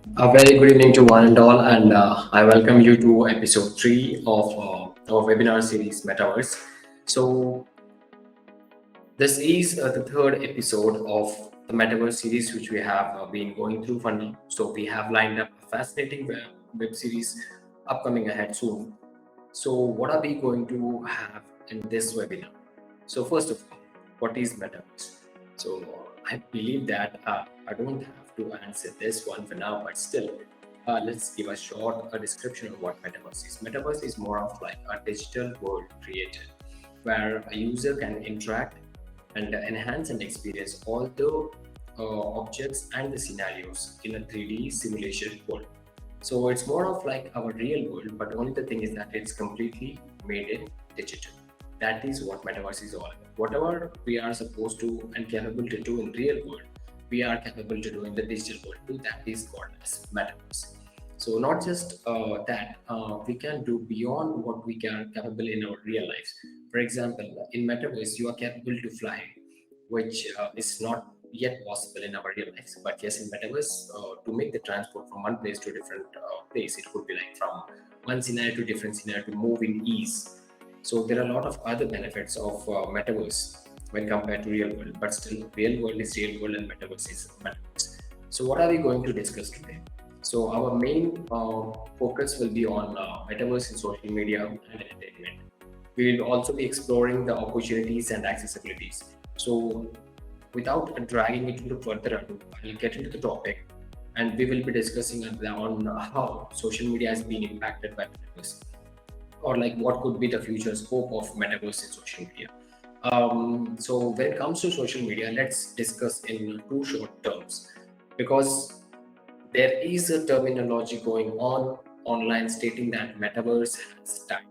A very good evening to one and all, and I welcome you to episode 3 of our webinar series Metaverse. So, this is the third episode of the Metaverse series, which we have been going through for now. So, we have lined up a fascinating web series upcoming ahead soon. So, what are we going to have in this webinar? So, first of all, what is Metaverse? So, I believe that I don't have to answer this one for now, but still, let's give a short description of what Metaverse is. Metaverse is more of like a digital world created where a user can interact and enhance and experience all the objects and the scenarios in a 3D simulation world. So it's more of like our real world, but only the thing is that it's completely made in digital. That is what Metaverse is all about. Whatever we are supposed to and capable to do in real world, we are capable to do in the digital world too. That is called as Metaverse. So not just that, we can do beyond what we can capable in our real lives. For example, in Metaverse, you are capable to fly, which is not yet possible in our real lives. But yes, in Metaverse, to make the transport from one place to a different place, it could be like from one scenario to different scenario to move in ease. So there are a lot of other benefits of Metaverse when compared to real world. But still, real world is real world and Metaverse is Metaverse. So what are we going to discuss today? So our main focus will be on Metaverse in social media and entertainment. We will also be exploring the opportunities and accessibilities. So without dragging it into further ado, I'll get into the topic and we will be discussing on how social media has been impacted by Metaverse, or like what could be the future scope of Metaverse in social media. So when it comes to social media, let's discuss in two short terms, because there is a terminology going on online stating that Metaverse has died.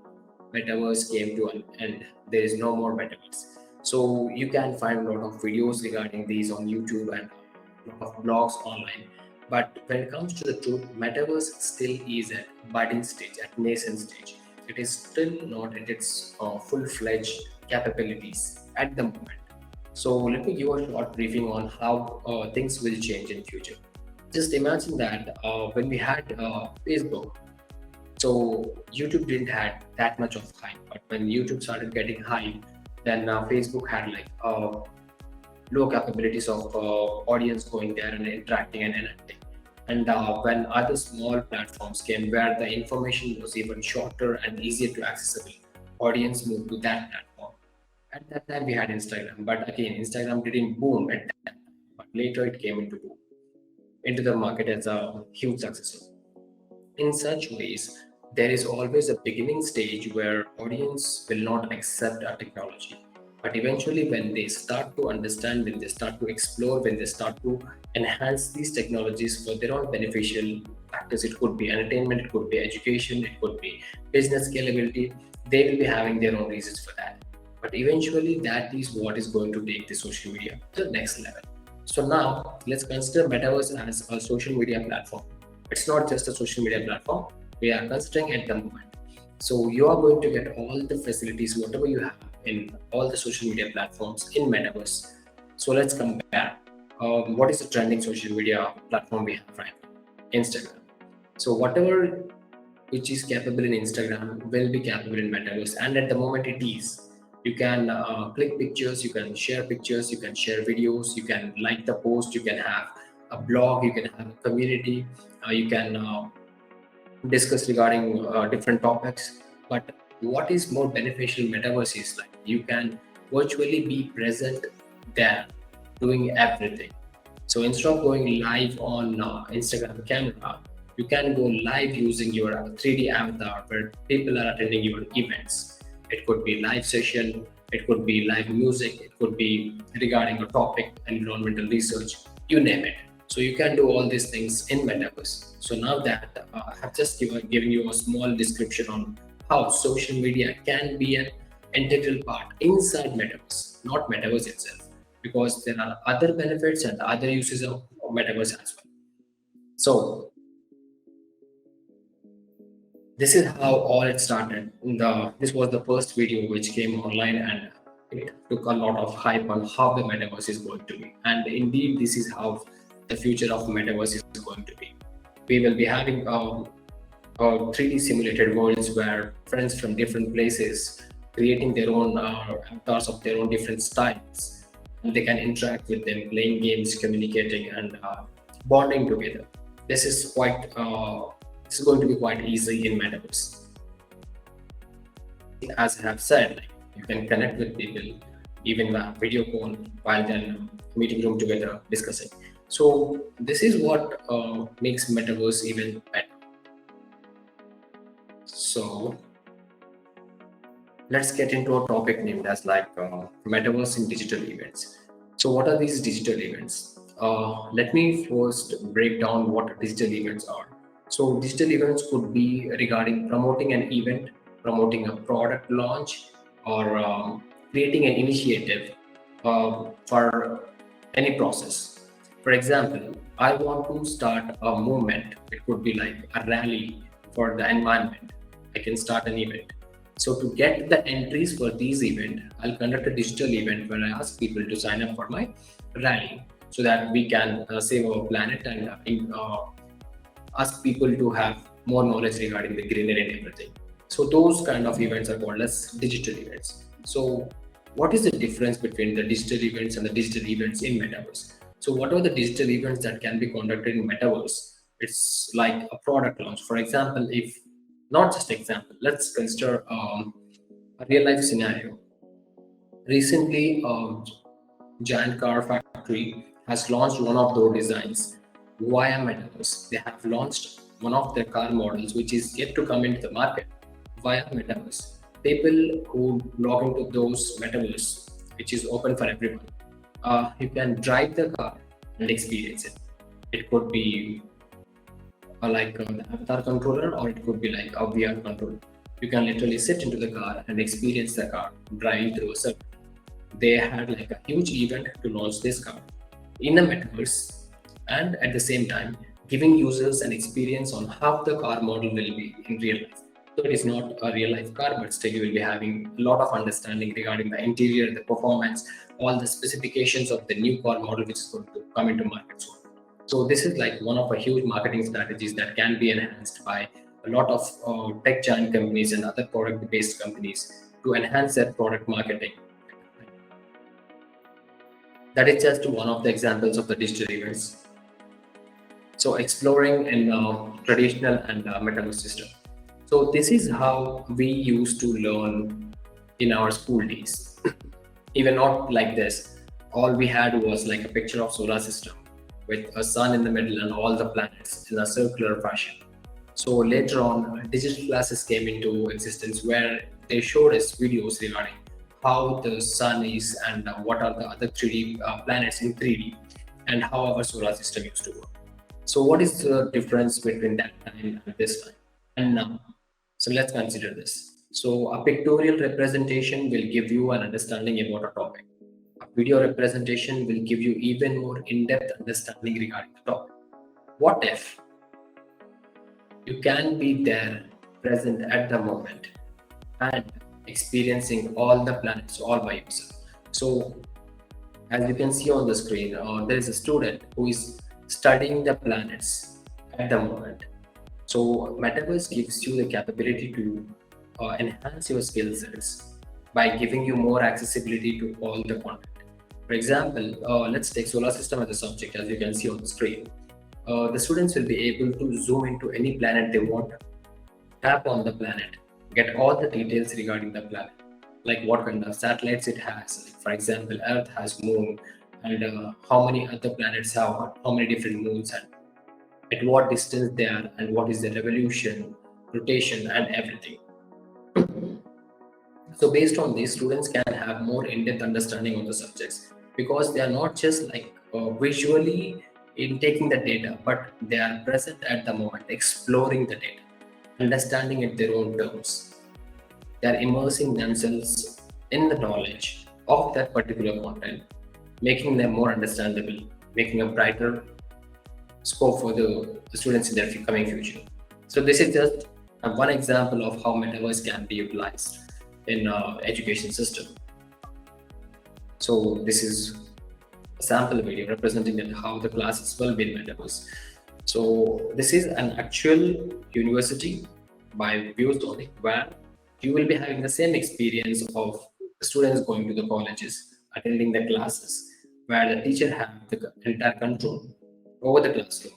Metaverse came to an end. There is no more Metaverse. So you can find a lot of videos regarding these on YouTube and a lot of blogs online. But when it comes to the truth, Metaverse still is at budding stage, at nascent stage. It is still not at its full-fledged capabilities at the moment. So let me give a short briefing on how things will change in future. Just imagine that when we had Facebook, so YouTube didn't had that much of hype, but when YouTube started getting hype, then Facebook had like low capabilities of audience going there and interacting and enacting. And when other small platforms came where the information was even shorter and easier to accessible, audience moved to that platform. At that time, we had Instagram, but again, Instagram didn't boom at that time. But later, it came into the market as a huge success. In such ways, there is always a beginning stage where audience will not accept our technology. But eventually, when they start to understand, when they start to explore, when they start to enhance these technologies for their own beneficial factors, it could be entertainment, it could be education, it could be business scalability, they will be having their own reasons for that. But eventually, that is what is going to take the social media to the next level. So now let's consider Metaverse as a social media platform. It's not just a social media platform we are considering at the moment. So you are going to get all the facilities, whatever you have in all the social media platforms in Metaverse. So let's compare. What is the trending social media platform we have right now? Instagram. So whatever which is capable in Instagram will be capable in Metaverse, and at the moment it is. You can click pictures, you can share pictures, you can share videos, you can like the post, you can have a blog, you can have a community, you can discuss regarding different topics. But what is more beneficial in Metaverse is like you can virtually be present there doing everything. So instead of going live on Instagram camera, you can go live using your 3D avatar where people are attending your events. It could be live session, it could be live music, it could be regarding a topic, environmental research, you name it. So you can do all these things in Metaverse. So now that I have just given you a small description on how social media can be an integral part inside Metaverse, not Metaverse itself, because there are other benefits and other uses of Metaverse as well. So this is how all it started. This was the first video which came online, and it took a lot of hype on how the metaverse is going to be. And indeed, this is how the future of metaverse is going to be. We will be having 3D simulated worlds where friends from different places creating their own avatars of their own different styles, and they can interact with them, playing games, communicating, and bonding together. This is quite. This is going to be quite easy in Metaverse. As I have said, like, you can connect with people even via video call while then meeting room together discussing. So this is what makes Metaverse even better. So let's get into a topic named as like Metaverse in digital events. So what are these digital events? Let me first break down what digital events are. So digital events could be regarding promoting an event, promoting a product launch, or creating an initiative for any process. For example, I want to start a movement. It could be like a rally for the environment. I can start an event. So to get the entries for these event, I'll conduct a digital event where I ask people to sign up for my rally so that we can save our planet and ask people to have more knowledge regarding the greenery and everything. So those kind of events are called as digital events. So what is the difference between the digital events and the digital events in Metaverse? So what are the digital events that can be conducted in Metaverse? It's like a product launch. For example, if not just example, let's consider a real life scenario. Recently, giant car factory has launched one of those designs via Metaverse. They have launched one of their car models, which is yet to come into the market via Metaverse. People who log into those Metaverse, which is open for everyone, you can drive the car and experience it. It could be like an avatar controller, or it could be like a VR controller. You can literally sit into the car and experience the car driving through a circuit. They had like a huge event to launch this car in a metaverse, and at the same time giving users an experience on how the car model will be in real life. So it is not a real life car, but still you will be having a lot of understanding regarding the interior, the performance, all the specifications of the new car model which is going to come into market soon. So this is like one of a huge marketing strategies that can be enhanced by a lot of tech giant companies and other product based companies to enhance their product marketing. That is just one of the examples of the digital events. So exploring in traditional and metaverse system. So this is how we used to learn in our school days. Even not like this. All we had was like a picture of solar system with a sun in the middle and all the planets in a circular fashion. So later on, digital classes came into existence where they showed us videos regarding how the sun is and what are the other 3D planets in 3D and how our solar system used to work. So what is the difference between that time and this time and now? So let's consider this. So a pictorial representation will give you an understanding about a topic. A video representation will give you even more in-depth understanding regarding the topic. What if you can be there, present at the moment, and experiencing all the planets all by yourself? So as you can see on the screen, there is a student who is studying the planets at the moment. So Metaverse gives you the capability to enhance your skill sets by giving you more accessibility to all the content. For example, let's take solar system as a subject. As you can see on the screen, the students will be able to zoom into any planet they want, tap on the planet, get all the details regarding the planet, like what kind of satellites it has. Like for example, Earth has moon, and how many other planets have how many different moons, and at what distance they are, and what is the revolution, rotation, and everything. So based on this, students can have more in-depth understanding of the subjects because they are not just like visually in taking the data, but they are present at the moment, exploring the data, understanding it their own terms. They are immersing themselves in the knowledge of that particular content, making them more understandable, making a brighter scope for the students in their coming future. So this is just one example of how metaverse can be utilized in education system. So this is a sample video representing that how the classes will be in metaverse. So this is an actual university by views on it, where you will be having the same experience of students going to the colleges, attending the classes, where the teacher have the entire control over the classroom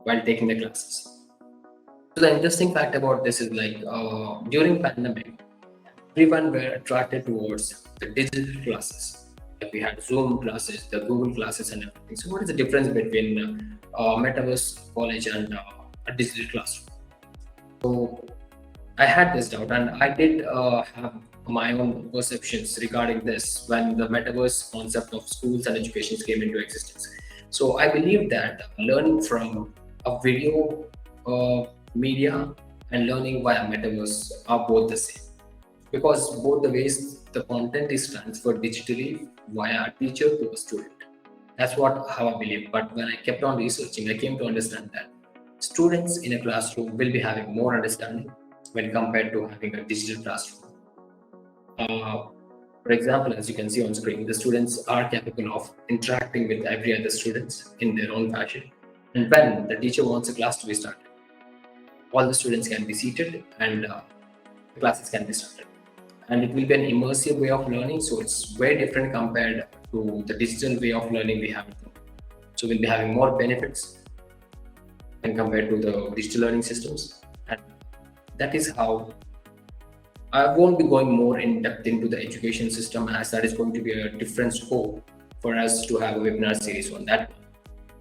while taking the classes. So the interesting fact about this is like during pandemic, everyone were attracted towards the digital classes. Like we had Zoom classes, the Google classes, and everything. So what is the difference between Metaverse college and a digital classroom? So I had this doubt, and I did have my own perceptions regarding this when the metaverse concept of schools and education came into existence. So I believe that learning from a video media and learning via metaverse are both the same, because both the ways the content is transferred digitally via a teacher to a student. That's what how I believe. But when I kept on researching, I came to understand that students in a classroom will be having more understanding when compared to having a digital classroom. Uh, for example, as you can see on screen, the students are capable of interacting with every other students in their own fashion. And when the teacher wants a class to be started, all the students can be seated and the classes can be started. And it will be an immersive way of learning, so it's very different compared to the digital way of learning we have. So we'll be having more benefits when compared to the digital learning systems. And that is how I won't be going more in depth into the education system, as that is going to be a different scope for us to have a webinar series on that.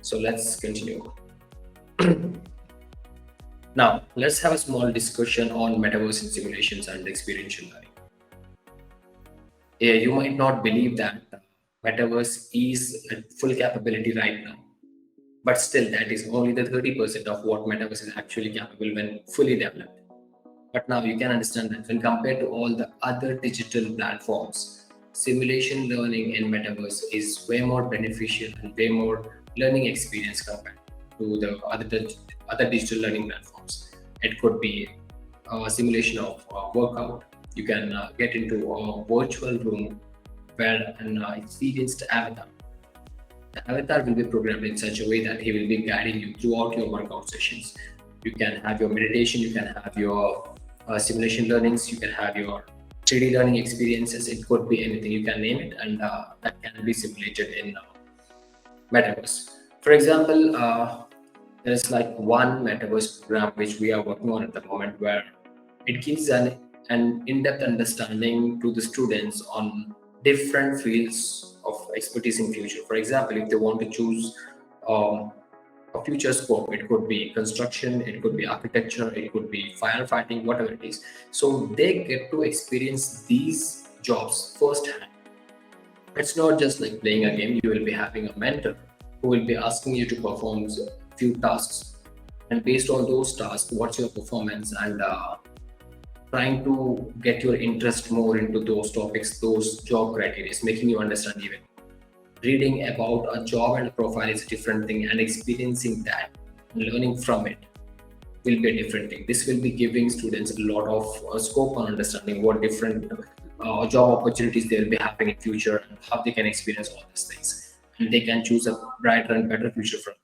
So let's continue. Now, let's have a small discussion on metaverse and simulations and experiential learning. Yeah, you might not believe that metaverse is at full capability right now, but still that is only the 30% of what metaverse is actually capable when fully developed. But now you can understand that when compared to all the other digital platforms, simulation learning in metaverse is way more beneficial and way more learning experience compared to the other digital learning platforms. It could be a simulation of workout. You can get into a virtual room where an experienced avatar. The avatar will be programmed in such a way that he will be guiding you throughout your workout sessions. You can have your meditation, you can have your simulation learnings, you can have your 3D learning experiences. It could be anything, you can name it, and that can be simulated in metaverse. For example, there's like one metaverse program which we are working on at the moment, where it gives an in-depth understanding to the students on different fields of expertise in future. For example, if they want to choose um, a future scope, it could be construction, it could be architecture, it could be firefighting, whatever it is. So they get to experience these jobs firsthand. It's not just like playing a game. You will be having a mentor who will be asking you to perform a few tasks, and based on those tasks, what's your performance, and trying to get your interest more into those topics, those job criteria, making you understand even. Reading about a job and a profile is a different thing, and experiencing that, learning from it, will be a different thing. This will be giving students a lot of scope on understanding what different job opportunities they will be having in future, and how they can experience all these things, and they can choose a brighter and better future from them.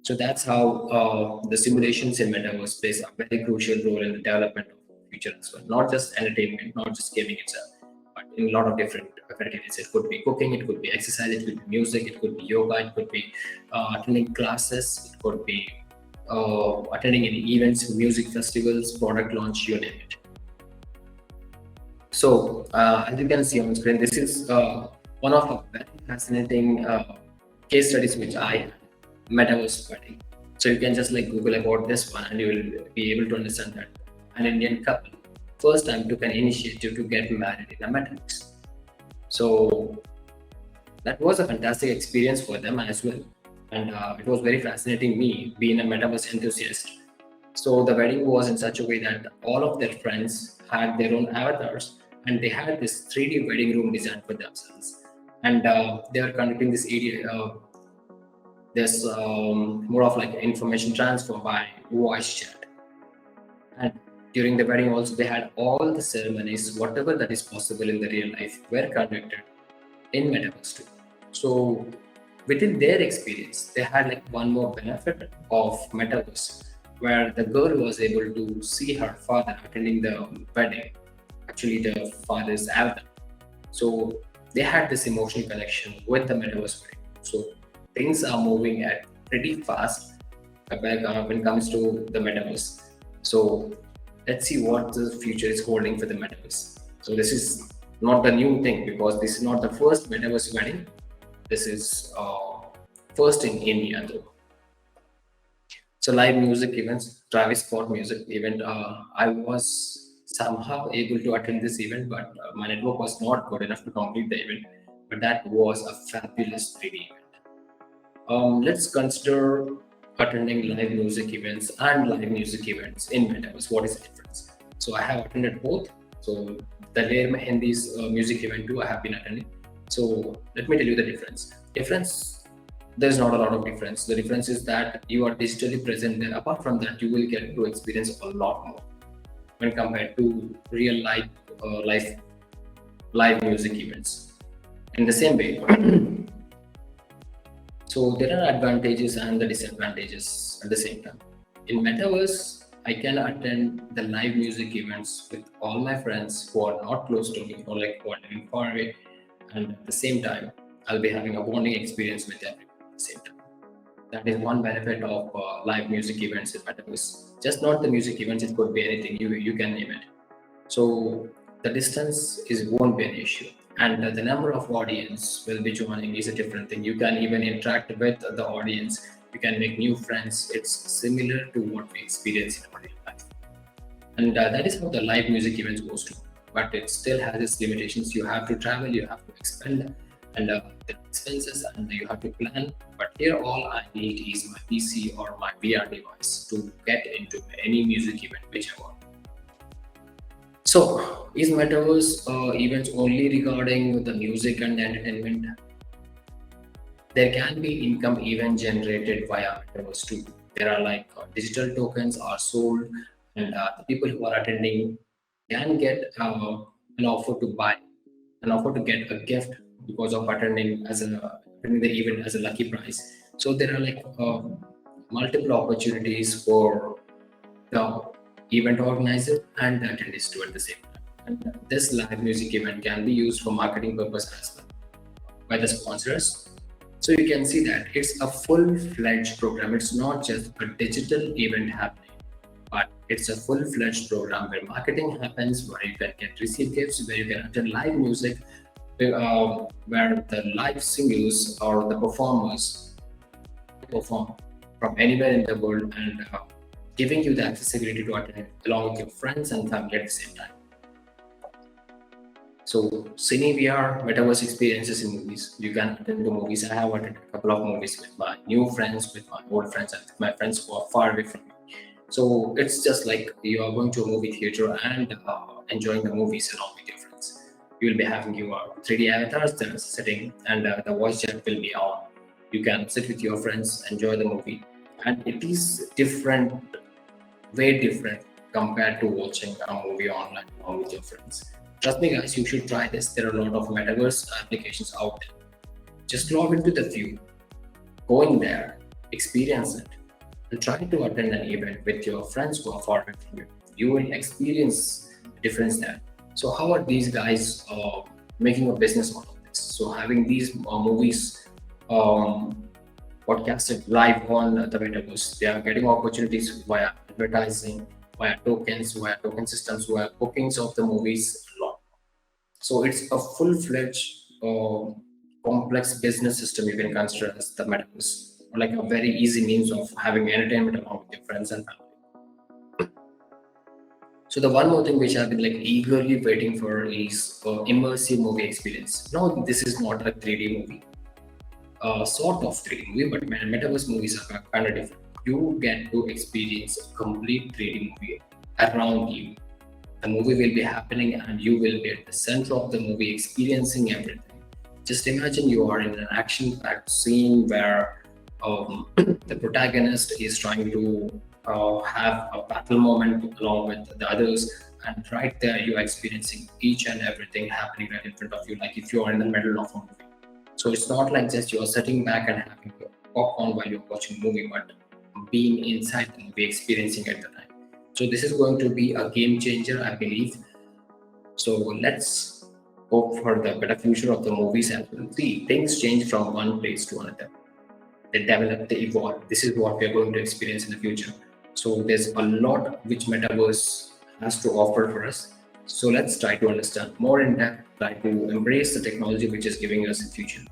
So that's how the simulations in metaverse plays a very crucial role in the development of the future as well. Not just entertainment, not just gaming itself, but in a lot of different activities. It could be cooking, it could be exercise, it could be music, it could be yoga, it could be attending classes, it could be attending any events, music festivals, product launch, you name it. So as you can see on screen, this is one of the very fascinating case studies which I had, metaverse wedding. So you can just like Google about this one, and you will be able to understand that an Indian couple first time took an initiative to get married in a metaverse. So that was a fantastic experience for them as well, and it was very fascinating me being a metaverse enthusiast. So the wedding was in such a way that all of their friends had their own avatars, and they had this 3D wedding room designed for themselves. And they were conducting this area, this more of like information transfer by voice chat. And during the wedding also, they had all the ceremonies, whatever that is possible in the real life, were conducted in metaverse too. So within their experience, they had like one more benefit of Metaverse, where the girl was able to see her father attending the wedding, actually the father's avatar. So they had this emotional connection with the Metaverse wedding. So things are moving at pretty fast when it comes to the Metaverse. So let's see what the future is holding for the Metaverse. So this is not the new thing because this is not the first Metaverse wedding. This is first in India though. So live music events, Travis Scott music event. I was somehow able to attend this event, but my network was not good enough to complete the event. But that was a fabulous 3D event. Let's consider attending live music events and live music events in Metaverse. What is the difference? So I have attended both. So the Lair Mehendi's music event too, I have been attending. So let me tell you the difference. There's not a lot of difference. The difference is that you are digitally present there. Apart from that, you will get to experience a lot more when compared to real live music events. In the same way, so there are advantages and the disadvantages at the same time. In Metaverse, I can attend the live music events with all my friends who are not close to me or like who are living far away, and at the same time, I'll be having a bonding experience with everyone at the same time. That is one benefit of live music events in Metaverse. Just not the music events; it could be anything. You can name it. So the distance won't be an issue, and the number of audience will be joining is a different thing. You can even interact with the audience. You can make new friends. It's similar to what we experience in our real life, and that is how the live music events goes to. But it still has its limitations. You have to travel. You have to expend and the expenses, and you have to plan. But here, all I need is my PC or my VR device to get into any music event, whichever. So, is Metaverse events only regarding the music and entertainment? There can be income even generated via Metaverse too. There are like digital tokens are sold, and the people who are attending can get an offer to buy, an offer to get a gift because of attending the event as a lucky prize. So there are like multiple opportunities for the event organizer and the attendees too at the same time. And this live music event can be used for marketing purpose as well by the sponsors. So you can see that it's a full-fledged program. It's not just a digital event happening, but it's a full-fledged program where marketing happens, where you can receive gifts, where you can attend live music, where the live singers or the performers perform from anywhere in the world and giving you the accessibility to attend along with your friends and family at the same time. So, Cine VR, Metaverse experiences in movies. You can attend the movies. I have attended a couple of movies with my new friends, with my old friends, and with my friends who are far away from me. So, it's just like you are going to a movie theater and enjoying the movies along with your friends. You will be having your 3D avatars there sitting, and the voice chat will be on. You can sit with your friends, enjoy the movie, and it is different, way different compared to watching a movie online along with your friends. Trust me, guys, you should try this. There are a lot of Metaverse applications out there. Just log into the view, go in there, experience it, and try to attend an event with your friends who are far away from you. You will experience the difference there. So, how are these guys making a business out of this? So, having these movies podcasted live on the Metaverse, they are getting opportunities via advertising, via tokens, via token systems, via bookings of the movies a lot. So it's a full-fledged complex business system you can consider as the Metaverse, or like a very easy means of having entertainment along with your friends and family. So the one more thing which I've been like eagerly waiting for is immersive movie experience. No, this is not a 3D movie, sort of 3D movie, but Metaverse movies are kind of different. You get to experience a complete 3D movie around you. The movie will be happening and you will be at the center of the movie experiencing everything. Just imagine you are in an action-packed scene where the protagonist is trying to have a battle moment along with the others, and right there you are experiencing each and everything happening right in front of you, like if you are in the middle of a movie. So it's not like just you're sitting back and having your popcorn while you're watching a movie, but being inside the movie, experiencing at the time. So this is going to be a game changer, I believe. So let's hope for the better future of the movies and we'll see things change from one place to another. They develop, they evolve. This is what we're going to experience in the future. So there's a lot which Metaverse has to offer for us. So let's try to understand more in depth, try to embrace the technology which is giving us the future.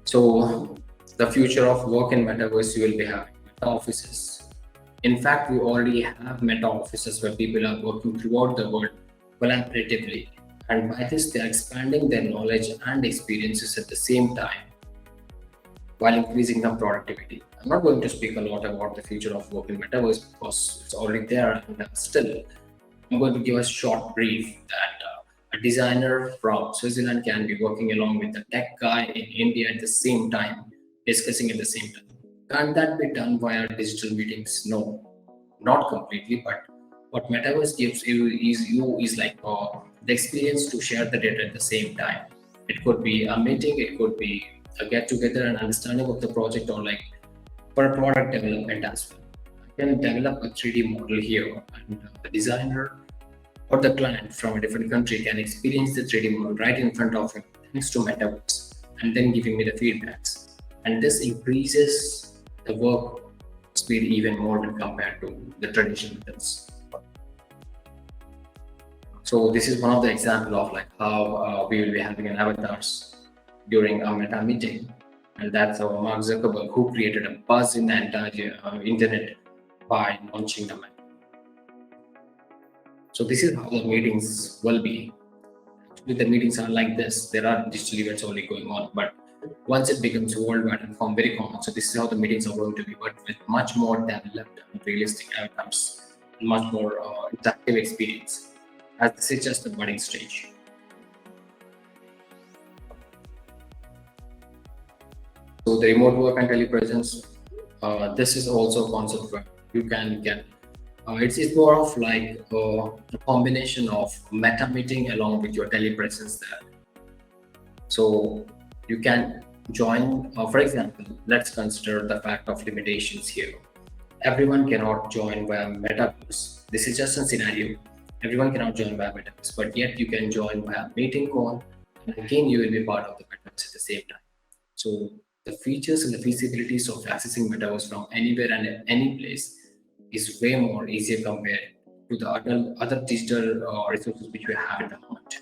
So the future of work in Metaverse, you will be having meta offices. In fact, we already have meta offices where people are working throughout the world collaboratively. And by this, they are expanding their knowledge and experiences at the same time while increasing the productivity. I'm not going to speak a lot about the future of work in Metaverse because it's already there. And still, I'm going to give a short brief that a designer from Switzerland can be working along with a tech guy in India at the same time, discussing at the same time. Can that be done via digital meetings? No, not completely, but what Metaverse gives you is like the experience to share the data at the same time. It could be a meeting, it could be a get together and understanding of the project, or like for a product development as well. I can develop a 3D model here, and the designer or the client from a different country can experience the 3D model right in front of him thanks to Metaverse and then giving me the feedbacks. And this increases the work speed even more when compared to the traditional methods. So this is one of the example of like how we will be having an avatars during a meta meeting, and that's how Mark Zuckerberg, who created a buzz in the entire internet by launching the meta. So this is how the meetings will be. Actually, the meetings are like this. There are digital events only going on, but once it becomes worldwide and become very common, so this is how the meetings are going to be, but with much more developed and realistic avatars, and much more interactive experience. As this is just the budding stage. So the remote work and telepresence, this is also a concept where you can get. It's more of like a combination of meta meeting along with your telepresence there. So you can join, for example, let's consider the fact of limitations here. Everyone cannot join via Metaverse. This is just a scenario. Everyone cannot join via Metaverse, but yet you can join via meeting call, and again you will be part of the Metaverse at the same time. So the features and the feasibilities of accessing Metaverse from anywhere and any place is way more easier compared to the other digital resources which we have at the moment.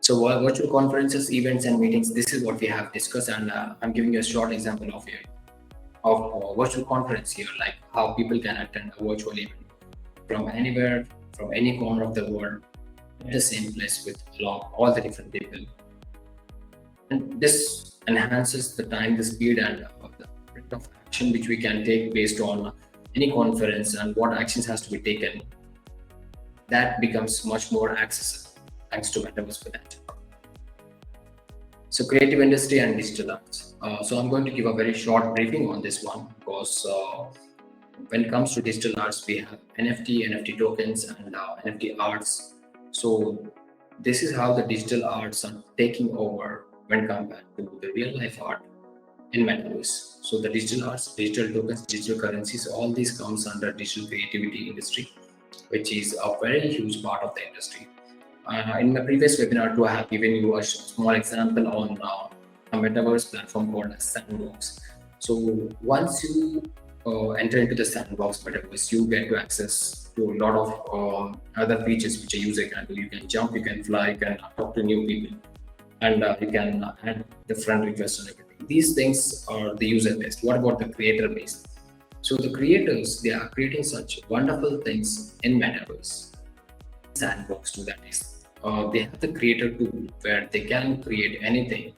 So virtual conferences, events, and meetings. This is what we have discussed, and I'm giving you a short example of a virtual conference here, like how people can attend a virtual event from anywhere, from any corner of the world, at the same place with along all the different people. And this enhances the time, the speed, and the rate of action which we can take based on any conference and what actions has to be taken. That becomes much more accessible thanks to Metaverse for that. So creative industry and digital arts. So I'm going to give a very short briefing on this one because when it comes to digital arts, we have NFT tokens, and NFT arts. So this is how the digital arts are taking over when compared to the real life art in Metaverse. So the digital arts, digital tokens, digital currencies, all these comes under digital creativity industry, which is a very huge part of the industry. In my previous webinar too, I have given you a small example on a Metaverse platform called Sandbox. So once you enter into the Sandbox Metaverse, you get to access to a lot of other features which a user can do. You can jump, you can fly, you can talk to new people, and you can add the friend requests and everything. These things are the user based. What about the creator based? So the creators, they are creating such wonderful things in Metaverse. Sandbox to that is. They have the creator tool where they can create anything.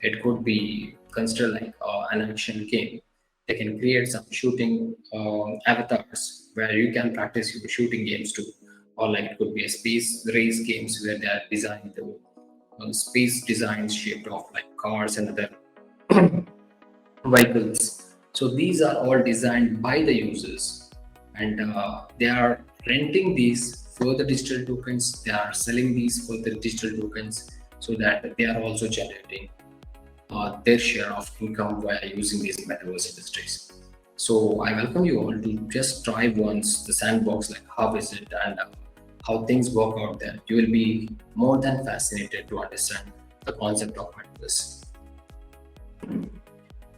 It could be considered like an action game. They can create some shooting avatars where you can practice your shooting games too, or like it could be a space race games where they are designing the space designs shaped of like cars and other vehicles. So these are all designed by the users, and they are renting these further digital tokens. They are selling these further digital tokens so that they are also generating their share of income while using these metaverse industries. So I welcome you all to just try once the sandbox, like how is it and how things work out there. You will be more than fascinated to understand the concept of metaverse.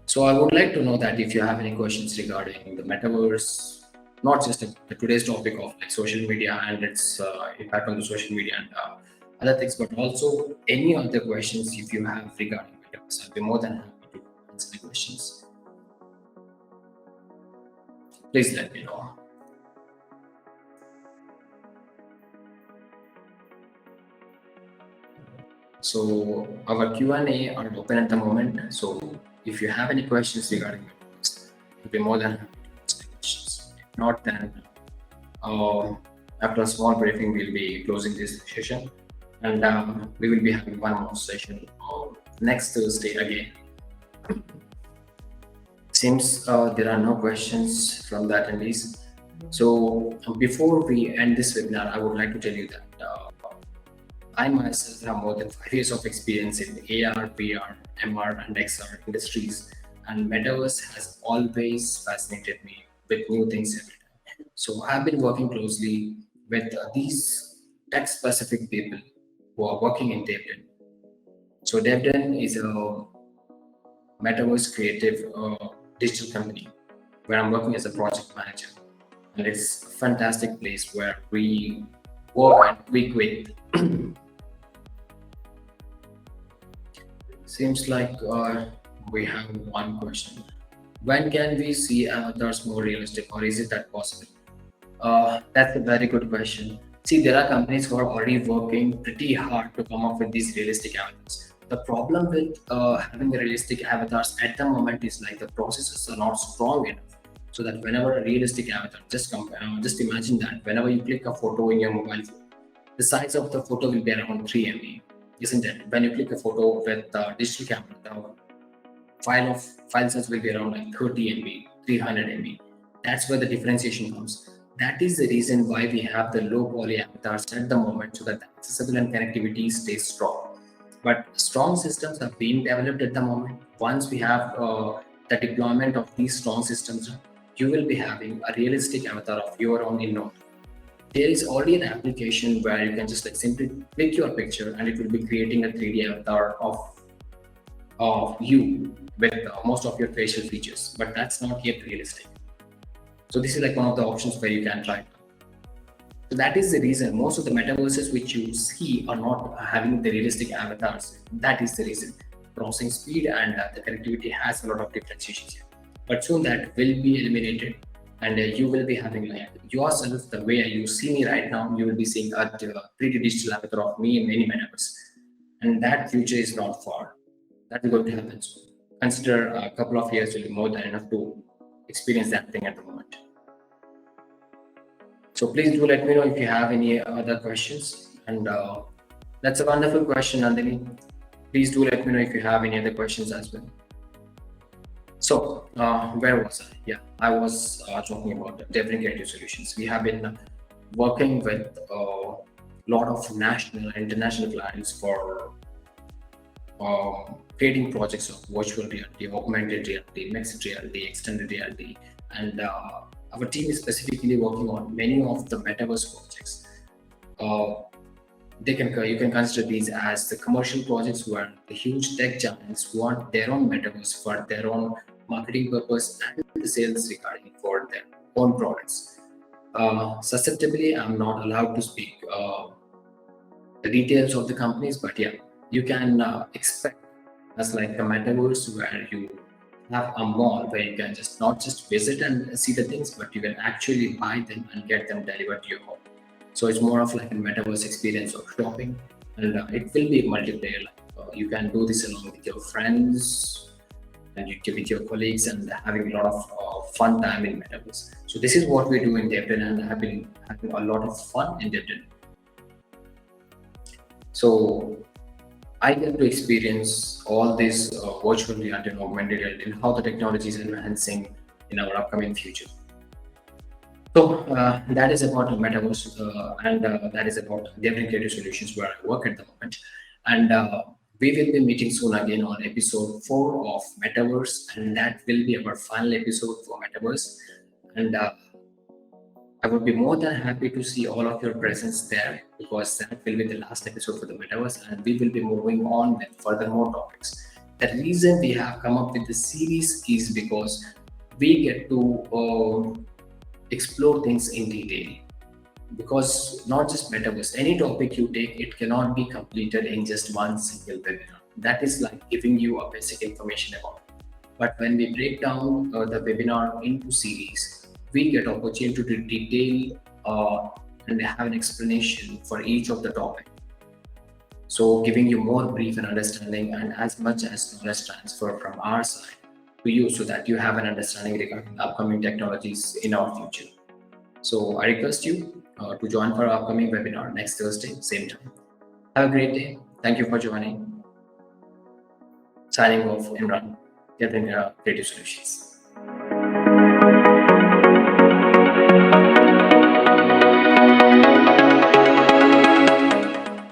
So I would like to know that if you have any questions regarding the metaverse, not just today's topic of like social media and its impact on the social media and other things, but also any other questions if you have regarding metaverse, I'll be more than happy to answer the questions. Please let me know. So our Q&A are open at the moment. So if you have any questions regarding metaverse, I'll be more than happy to answer the questions. If not, then after a small briefing, we'll be closing this session, and we will be having one more session next Thursday again. Seems there are no questions from the attendees. So before we end this webinar, I would like to tell you that I myself have more than 5 years of experience in AR, VR, MR, and XR industries, and Metaverse has always fascinated me with new things every time. So I've been working closely with these tech-specific people who are working in DevDen. So DevDen is a Metaverse creative digital company where I'm working as a project manager, and it's a fantastic place where we work and we quit. Seems like we have one question. When can we see avatars more realistic, or is it that possible? That's a very good question. See, there are companies who are already working pretty hard to come up with these realistic avatars. The problem with having the realistic avatars at the moment is like the processes are not strong enough, so that whenever a realistic avatar, just imagine that whenever you click a photo in your mobile phone, the size of the photo will be around 3 MB, isn't it? When you click a photo with the digital camera, the file size will be around like 30 MB, 300 MB. That's where the differentiation comes. That is the reason why we have the low poly avatars at the moment, so that the accessible and connectivity stays strong. But strong systems are being developed at the moment. Once we have the deployment of these strong systems, you will be having a realistic avatar of your own in Node. There is already an application where you can just like simply click your picture and it will be creating a 3D avatar of you with most of your facial features, but that's not yet realistic. So this is like one of the options where you can try. So that is the reason most of the metaverses which you see are not having the realistic avatars. That is the reason. Processing speed and the connectivity has a lot of differentiations here. But soon that will be eliminated, and you will be having like yourself, the way you see me right now, you will be seeing a 3D digital avatar of me in many metaverse. And that future is not far. That is going to happen soon. Consider a couple of years will be more than enough to experience that thing at the moment. So please do let me know if you have any other questions. And that's a wonderful question, Nandini. Please do let me know if you have any other questions as well. So where was I? Yeah, I was talking about DevDen creative solutions. We have been working with a lot of national and international clients for creating projects of virtual reality, augmented reality, mixed reality, extended reality, and our team is specifically working on many of the metaverse projects. You can consider these as the commercial projects where the huge tech giants want their own metaverse for their own marketing purpose and the sales regarding for their own products. Susceptibly, I'm not allowed to speak the details of the companies, but yeah, you can expect as like a metaverse where you have a mall where you can just not just visit and see the things, but you can actually buy them and get them delivered to your home. So it's more of like a metaverse experience of shopping, and it will be multiplayer. You can do this along with your friends and with your colleagues and having a lot of fun time in metaverse. So this is what we do in DevDen, and have been having a lot of fun in DevDen. So I get to experience all this virtual reality and augmented reality and how the technology is enhancing in our upcoming future. So that is about Metaverse, and that is about DevDen Creative Solutions where I work at the moment. And we will be meeting soon again on episode 4 of Metaverse, and that will be our final episode for Metaverse. And I would be more than happy to see all of your presence there because that will be the last episode for the Metaverse, and we will be moving on with further more topics. The reason we have come up with this series is because we get to explore things in detail, because not just Metaverse, any topic you take, it cannot be completed in just one single webinar. That is like giving you a basic information about it. But when we break down the webinar into series, we get opportunity to detail and have an explanation for each of the topic. So giving you more brief and understanding and as much as knowledge transfer from our side to you so that you have an understanding regarding the upcoming technologies in our future. So I request you to join for our upcoming webinar next Thursday, same time. Have a great day. Thank you for joining. Signing off, Imran, DevDen Creative Solutions.